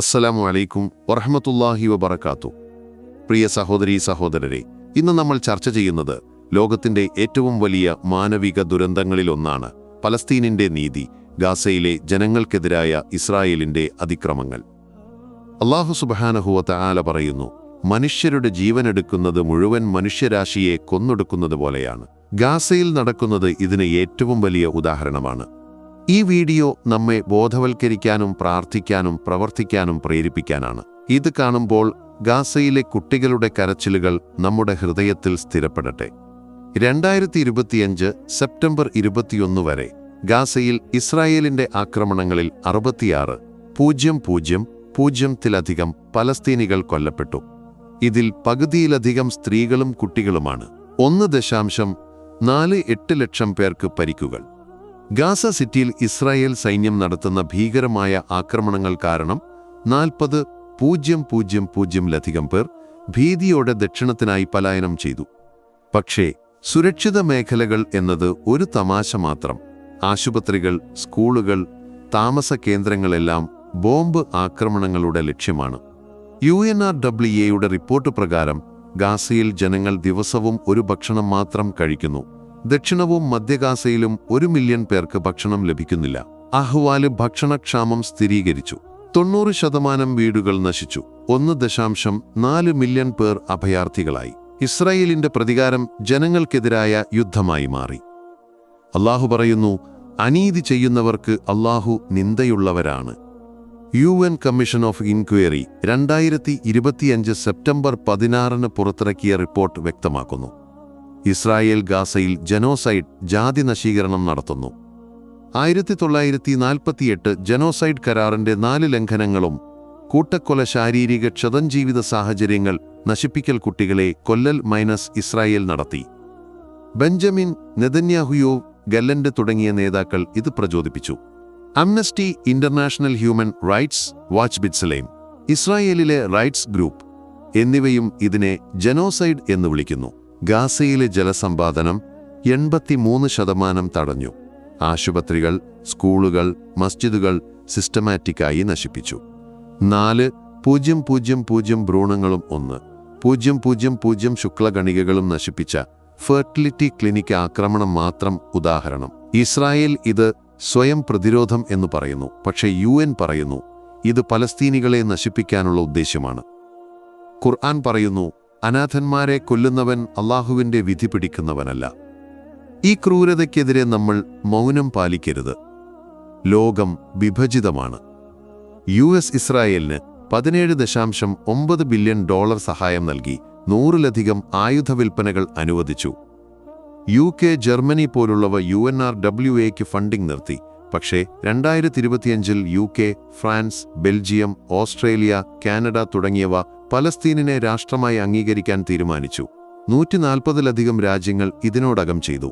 അസ്സലാമു അലൈക്കും വറഹ്മത്തുള്ളാഹി വബറകാത്തു. പ്രിയ സഹോദരീ സഹോദരരെ, ഇന്ന് നമ്മൾ ചർച്ച ചെയ്യുന്നത് ലോകത്തിന്റെ ഏറ്റവും വലിയ മാനവിക ദുരന്തങ്ങളിലൊന്നാണ് പലസ്തീനിന്റെ നീതി, ഗാസയിലെ ജനങ്ങൾക്കെതിരായ ഇസ്രായേലിന്റെ അതിക്രമങ്ങൾ. അല്ലാഹു സുബ്ഹാനഹു വ തആല പറയുന്നു, മനുഷ്യരുടെ ജീവനെടുക്കുന്നത് മുഴുവൻ മനുഷ്യരാശിയെ കൊന്നൊടുക്കുന്നത് പോലെയാണ്. ഗാസയിൽ നടക്കുന്നത് ഇതിന് ഏറ്റവും വലിയ ഉദാഹരണമാണ്. ഈ വീഡിയോ നമ്മെ ബോധവൽക്കരിക്കാനും പ്രാർത്ഥിക്കാനും പ്രവർത്തിക്കാനും പ്രേരിപ്പിക്കാനാണ്. ഇത് കാണുമ്പോൾ ഗാസയിലെ കുട്ടികളുടെ കരച്ചിലുകൾ നമ്മുടെ ഹൃദയത്തിൽ സ്ഥിരപ്പെടട്ടെ. 2025 സെപ്റ്റംബർ 21 വരെ ഗാസയിൽ ഇസ്രായേലിന്റെ ആക്രമണങ്ങളിൽ 66,000 പലസ്തീനികൾ കൊല്ലപ്പെട്ടു. ഇതിൽ പകുതിയിലധികം സ്ത്രീകളും കുട്ടികളുമാണ്. 1.48 ലക്ഷം പേർക്ക് പരിക്കുകൾ. ഗാസ സിറ്റിയിൽ ഇസ്രായേൽ സൈന്യം നടത്തുന്ന ഭീകരമായ ആക്രമണങ്ങൾ കാരണം 40,000 പേർ ഭീതിയോടെ ദക്ഷിണത്തിനായി പലായനം ചെയ്തു. പക്ഷേ സുരക്ഷിത മേഖലകൾ എന്നത് ഒരു തമാശ മാത്രം. ആശുപത്രികൾ, സ്കൂളുകൾ, താമസ കേന്ദ്രങ്ങളെല്ലാം ബോംബ് ആക്രമണങ്ങളുടെ ലക്ഷ്യമാണ്. UNRWAയുടെ റിപ്പോർട്ട് പ്രകാരം ഗാസയിൽ ജനങ്ങൾ ദിവസവും ഒരു ഭക്ഷണം മാത്രം കഴിക്കുന്നു. ദക്ഷിണവും മധ്യഗാസയിലും 1 മില്യൺ പേർക്ക് ഭക്ഷണം ലഭിക്കുന്നില്ല. അഹ്വാല് ഭക്ഷണക്ഷാമം സ്ഥിരീകരിച്ചു. 90% വീടുകൾ നശിച്ചു. 1.4 മില്യൺ പേർ അഭയാർത്ഥികളായി. ഇസ്രായേലിന്റെ പ്രതികാരം ജനങ്ങൾക്കെതിരായ യുദ്ധമായി മാറി. അല്ലാഹു പറയുന്നു, അനീതി ചെയ്യുന്നവർക്ക് അല്ലാഹു നിന്ദയുള്ളവരാണ്. UN commission of inquiry 2025 September 16 പുറത്തിറക്കിയ റിപ്പോർട്ട് വ്യക്തമാക്കുന്നു, ഇസ്രായേൽ ഗാസയിൽ ജനോസൈഡ്, ജാതി നശീകരണം നടത്തുന്നു. 1948 ജനോസൈഡ് കരാറിന്റെ 4 ലംഘനങ്ങളും കൂട്ടക്കൊല, ശാരീരിക ക്ഷതം, ജീവിത സാഹചര്യങ്ങൾ നശിപ്പിക്കൽ, കുട്ടികളെ കൊല്ലൽ ഇസ്രായേൽ നടത്തി. ബെഞ്ചമിൻ നെതന്യാഹുയോ, ഗല്ലന്റ് തുടങ്ങിയ നേതാക്കൾ ഇത് പ്രചോദിപ്പിച്ചു. Amnesty international, human rights watch, ബിറ്റ്സലേം, ഇസ്രായേലിലെ റൈറ്റ്സ് ഗ്രൂപ്പ് എന്നിവയും ഇതിനെ ജനോസൈഡ് എന്ന് വിളിക്കുന്നു. ഗാസയിലെ ജലസമ്പാദനം 83% തടഞ്ഞു. ആശുപത്രികൾ, സ്കൂളുകൾ, മസ്ജിദുകൾ സിസ്റ്റമാറ്റിക്കായി നശിപ്പിച്ചു. 4,000 ഭ്രൂണങ്ങളും 1,000 ശുക്ലഗണികകളും നശിപ്പിച്ച ഫെർട്ടിലിറ്റി ക്ലിനിക് ആക്രമണം മാത്രം ഉദാഹരണം. ഇസ്രായേൽ ഇത് സ്വയം പ്രതിരോധം എന്ന് പറയുന്നു. പക്ഷേ UN പറയുന്നു, ഇത് പലസ്തീനികളെ നശിപ്പിക്കാനുള്ള ഉദ്ദേശ്യമാണ്. ഖുർആൻ പറയുന്നു, അനാഥന്മാരെ കൊല്ലുന്നവൻ അല്ലാഹുവിന്റെ വിധി പിടിക്കുന്നവനല്ല. ഈ ക്രൂരതയ്ക്കെതിരെ നമ്മൾ മൗനം പാലിക്കരുത്. ലോകം വിഭജിതമാണ്. US ഇസ്രായേലിന് $17.9 ബില്യൺ സഹായം നൽകി. 100-ലധികം ആയുധ വിൽപ്പനകൾ അനുവദിച്ചു. UK, ജർമ്മനി പോലുള്ളവ UNRWAയ്ക്ക് ഫണ്ടിംഗ് നിർത്തി. പക്ഷേ 2025 UK, France, Belgium, Australia, Canada തുടങ്ങിയവ പലസ്തീനിനെ രാഷ്ട്രമായി അംഗീകരിക്കാൻ തീരുമാനിച്ചു. 140-ലധികം രാജ്യങ്ങൾ ഇതിനോടകം ചെയ്തു.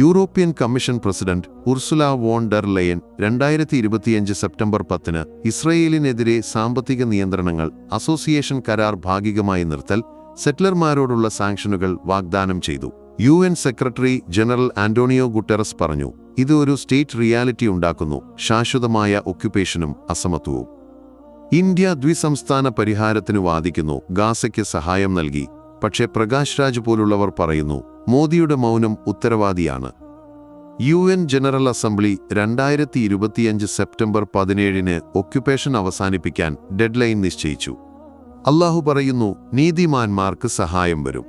European Commission President Ursula von der Leyen 2025 September 10 ഇസ്രായേലിനെതിരെ സാമ്പത്തിക നിയന്ത്രണങ്ങൾ, അസോസിയേഷൻ കരാർ ഭാഗികമായി നിർത്തൽ, സെറ്റ്ലർമാരോടുള്ള സാങ്ഷനുകൾ വാഗ്ദാനം ചെയ്തു. UN secretary general Antonio Guterres പറഞ്ഞു, ഇത് ഒരു സ്റ്റേറ്റ് റിയാലിറ്റി ഉണ്ടാക്കുന്നു, ശാശ്വതമായ ഒക്യുപ്പേഷനും അസമത്വവും. ഇന്ത്യ ദ്വിസംസ്ഥാന പരിഹാരത്തിന് വാദിക്കുന്നു, ഗാസയ്ക്ക് സഹായം നൽകി. പക്ഷേ പ്രകാശ് രാജ് പോലുള്ളവർ പറയുന്നു, മോദിയുടെ മൗനം ഉത്തരവാദിയാണ്. UN general assembly 2025 September 17 occupation അവസാനിപ്പിക്കാൻ ഡെഡ്ലൈൻ നിശ്ചയിച്ചു. അല്ലാഹു പറയുന്നു, നീതിമാന്മാർക്ക് സഹായം വരും.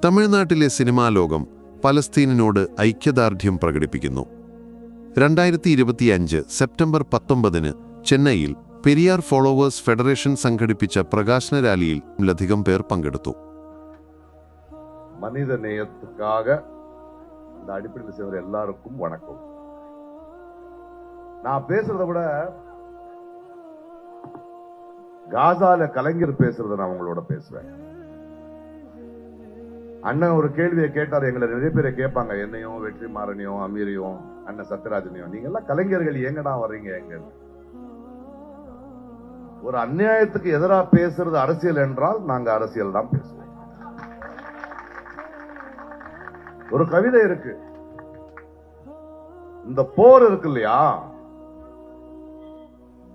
തമിഴ്നാട്ടിലെ സിനിമാ ലോകം പലസ്തീനിനോട് ഐക്യദാർഢ്യം പ്രകടിപ്പിക്കുന്നു. 2025 സെപ്റ്റംബർ 19 ചെന്നൈയിൽ പെരിയാർ ഫോളോവേഴ്സ് ഫെഡറേഷൻ സംഘടിപ്പിച്ച പ്രകാശന റാലിയിൽ ലധികം പേർ പങ്കെടുത്തു. மனித நேயத்துக்காக அந்த அடிப்படையில் செய்கிற எல்லாருக்கும் வணக்கம். நான் பேசுறதை விட காசால கலைஞர் பேசுறத நான் உங்களோட பேசுவேன். அண்ணன் ஒரு கேள்வியை கேட்டார், எங்களை நிறைய பேரை கேட்பாங்க, என்னையும் வெற்றிமாறனையும் அமீரையும் அண்ணன் சத்யராஜனையும், நீங்க எல்லாம் கலைஞர்கள் எங்கடா வர்றீங்க? எங்க ஒரு அநியாயத்துக்கு எதிராக பேசுறது அரசியல் என்றால் நாங்க அரசியல் தான் பேசுவோம். ஒரு கவிதை இருக்கு, இந்த போர் இருக்கு இல்லையா,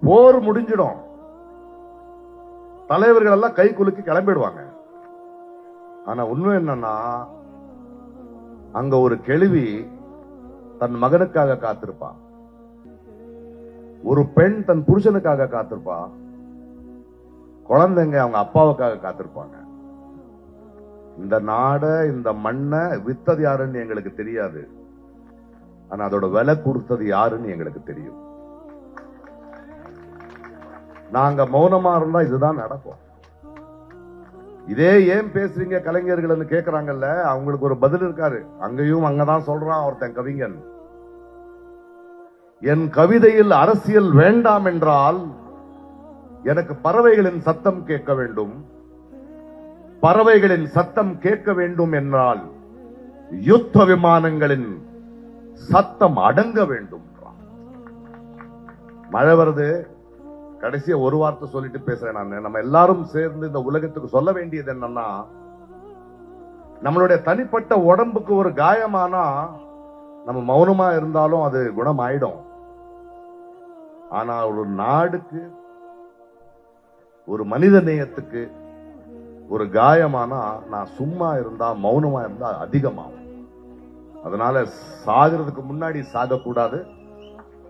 போர் முடிஞ்சிடும், தலைவர்கள் எல்லாம் கை குலுக்கி கிளம்பிடுவாங்க. ஆனா உண்மை என்னன்னா, அங்க ஒரு கிழவி தன் மகனுக்காக காத்திருப்பா, ஒரு பெண் தன் புருஷனுக்காக காத்திருப்பா, குழந்தைங்க அவங்க அப்பாவுக்காக காத்திருப்பாங்க. இந்த நாடை இந்த மண்ணை வித்தது யாருன்னு எங்களுக்கு தெரியாது, ஆனா அதோட விலை கொடுத்தது யாருன்னு எங்களுக்கு தெரியும். நாங்க மௌனமா இருந்தா இதுதான் நடக்கும். இதே ஏன் பேசுறீங்க கலைஞர்கள் கேக்குறாங்கல்ல, அவங்களுக்கு ஒரு பதில் இருக்காரு. அங்கேயும் அங்கதான் சொல்றான் ஒருத்தன் கவிஞன், என் கவிதையில் அரசியல் வேண்டாம் என்றால் எனக்கு பறவைகளின் சத்தம் கேட்க வேண்டும், பறவைகளின் சத்தம் கேட்க வேண்டும் என்றால் யுத்த விமானங்களின் சத்தம் அடங்க வேண்டும். மழை வருது, கடைசியா ஒரு வார்த்தை சொல்லிட்டு பேசுறேன் நான். நம்ம எல்லாரும் சேர்ந்து இந்த உலகத்துக்கு சொல்ல வேண்டியது என்னன்னா, நம்மளுடைய தனிப்பட்ட உடம்புக்கு ஒரு காயமானா நம்ம மௌனமா இருந்தாலும் அது குணமாயிடும். ஆனா ஒரு நாடுக்கு, ஒரு மனித நேயத்துக்கு ஒரு காயமானா நான் சும்மா இருந்தா மௌனமா இருந்தா அதிகமாகும். அதனால சாகிறதுக்கு முன்னாடி சாகக்கூடாது,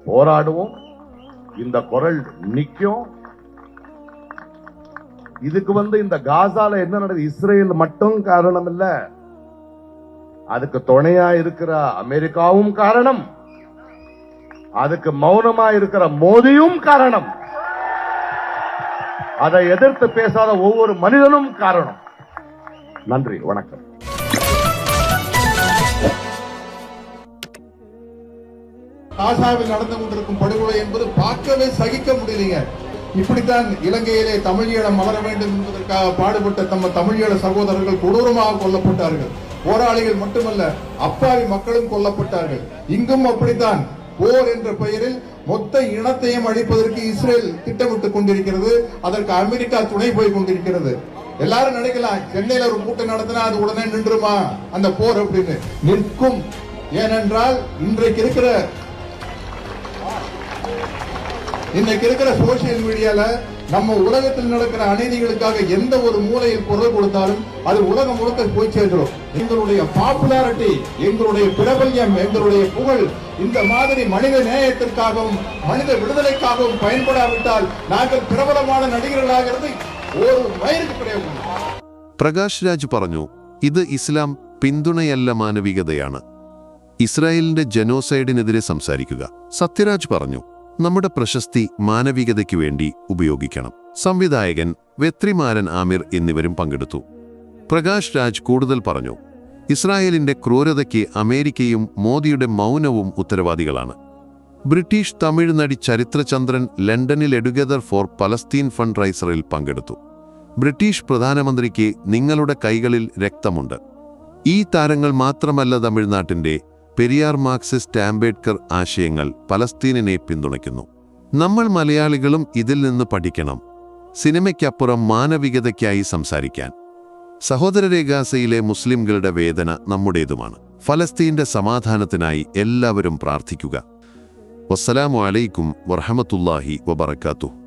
போராடுவோம். இந்த குரல் நிக்கும். இதுக்கு இந்த காசால என்ன நடக்குது, இஸ்ரேல் மட்டும் காரணம் இல்ல, அதுக்கு துணையா இருக்கிற அமெரிக்காவும் காரணம், அதுக்கு மௌனமா இருக்கிற மோடியும் காரணம், அதை எதிர்த்து பேசாத ஒவ்வொரு மனிதனும் காரணம். நன்றி, வணக்கம். காசாவில் நடந்து கொண்டிருக்கும் படுகொலை என்பது பார்க்கவே சகிக்க முடியலைங்க. இப்படித்தான் இலங்கையிலே தமிழீழம் மலர வேண்டும் என்பதற்காக பாடுபட்ட நம்ம தமிழீழ சகோதரர்கள் கொடூரமாக கொல்லப்பட்டார்கள். போராளிகள் மட்டுமல்ல, அப்பாவி மக்களும் கொல்லப்பட்டார்கள். இங்கும் அப்படித்தான் போர் என்ற பெயரில் மொத்த இனத்தையும் அழிப்பதற்கு இஸ்ரேல் திட்டமிட்டுக் கொண்டிருக்கிறது. அதற்கு அமெரிக்கா துணை போய் கொண்டிருக்கிறது. எல்லாரும் நினைக்கலாம், சென்னையில ஒரு கூட்டம் நடத்தினா அது உடனே நின்றுமா அந்த போர் அப்படின்னு. நிற்கும். ஏனென்றால் இன்றைக்கு இருக்கிற சோசியல் மீடியால நம்ம உலகத்தில் நடக்கிற அநீதிகளுக்காக எந்த ஒரு மூலையில் குரல் கொடுத்தாலும் அது உலகம் முழுக்க போய் சேர்க்கிறோம். எங்களுடைய பாப்புலாரிட்டி, எங்களுடைய பிரபல்யம், எங்களுடைய புகழ் இந்த மாதிரி மனித நேயத்திற்காகவும் மனித விடுதலைக்காகவும் பயன்படாவிட்டால் நாங்கள் பிரபலமான நடிகர்களாகிறது ஒரு மயிருக்கு கிடையாது. പ്രകാശ് രാജ് പറഞ്ഞു, ഇത് ഇസ്ലാം പിന്തുണയല്ല, മാനവികതയാണ്. ഇസ്രായേലിന്റെ ജനോസൈഡിനെതിരെ സംസാരിക്കുക. സത്യരാജ് പറഞ്ഞു, നമ്മുടെ പ്രശസ്തി മാനവികതയ്ക്കു വേണ്ടി ഉപയോഗിക്കണം. സംവിധായകൻ വെത്രിമാരൻ ആമിർ എന്നിവരും പങ്കെടുത്തു. പ്രകാശ് രാജ് കൂടുതൽ പറഞ്ഞു, ഇസ്രായേലിന്റെ ക്രൂരതയ്ക്ക് അമേരിക്കയും മോദിയുടെ മൗനവും ഉത്തരവാദികളാണ്. ബ്രിട്ടീഷ് തമിഴ് നടി ചരിത്രചന്ദ്രൻ ലണ്ടനിൽ എഡുഗെദർ ഫോർ പലസ്തീൻ ഫണ്ട് റൈസറിൽ പങ്കെടുത്തു. ബ്രിട്ടീഷ് പ്രധാനമന്ത്രിക്ക് നിങ്ങളുടെ കൈകളിൽ രക്തമുണ്ട്. ഈ താരങ്ങൾ മാത്രമല്ല തമിഴ്നാട്ടിന്റെ പെരിയാർ മാർക്സിസ്റ്റ് ആംബേദ്കർ ആശയങ്ങൾ പലസ്തീനിനെ പിന്തുണയ്ക്കുന്നു. നമ്മൾ മലയാളികളും ഇതിൽ നിന്ന് പഠിക്കണം, സിനിമയ്ക്കപ്പുറം മാനവികതയ്ക്കായി സംസാരിക്കാൻ. സഹോദരരെ, ഗാസയിലെ മുസ്ലിംകളുടെ വേദന നമ്മുടേതുമാണ്. ഫലസ്തീന്റെ സമാധാനത്തിനായി എല്ലാവരും പ്രാർത്ഥിക്കുക. വസ്സലാമു അലൈക്കും വറഹ്മത്തുള്ളാഹി വബറകാതുഹു.